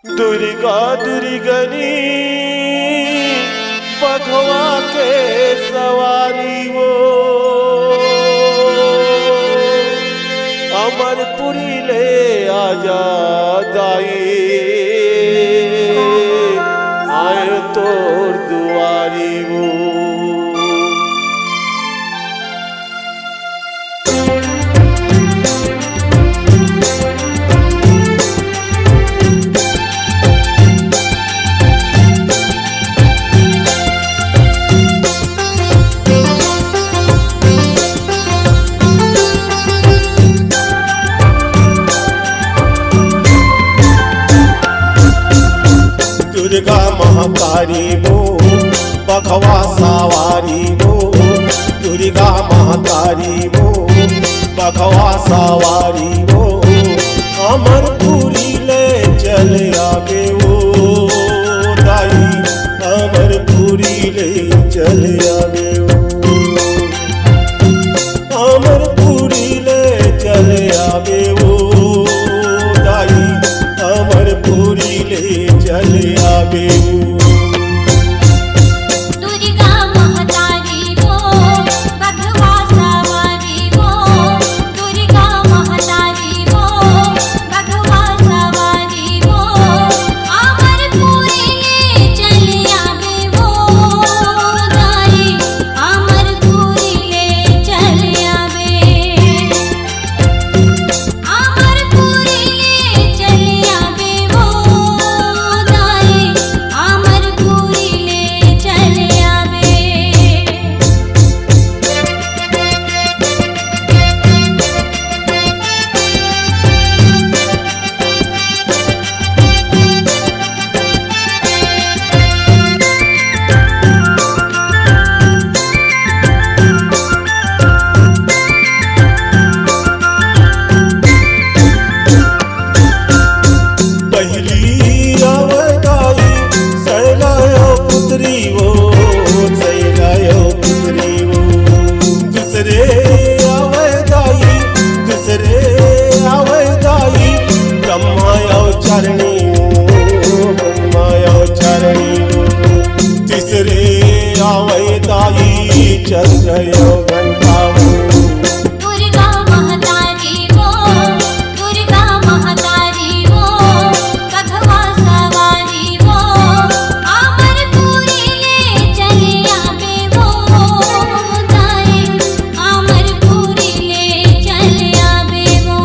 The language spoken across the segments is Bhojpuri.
दुर्गा दुर्गनी बघवा के सवारी वो अमरपुरी ले आजा दाई आए तोर दुआरी वो। दुर्गा महतारी वो बघवा सवारी वो, दुर्गा महतारी वो बघवा सवारी वो अमरपुरी ले चल आगे वो दाई अमरपुरी ले चल आगे वो अमरपुरी ले चल आगे वो दाई अमरपुरी ले चल आगे वो। दुर्गा महतारी वो बघवा सवारी वो, दुर्गा महतारी वो बघवा सवारी वो अमरपुरी ले चल आगे वो दाई अमरपुरी ले चल आगे अमरपुरी ले चल आगे वो दाई अमरपुरी ले चल आगे। पहली अवतारी सैलायो पुत्री वो सैलायो पुत्री वो, दूसरे अवतारी ब्रह्मायो चरणी वो ब्रह्मायो चरणी वो, तीसरे अवतारी चंद्रयो घंटा वो। दुर्गा महतारी वो दुर्गा महतारी वो बघवा सवारी वो अमरपुरी ले चल आगे वो दाई अमरपुरी ले चल आगे वो।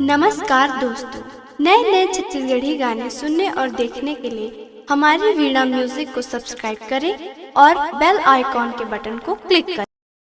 नमस्कार दोस्तों, नए नए छत्तीसगढ़ी गाने सुनने और देखने के लिए हमारी वीणा म्यूजिक को सब्सक्राइब करें और बेल आइकॉन के बटन को क्लिक करें।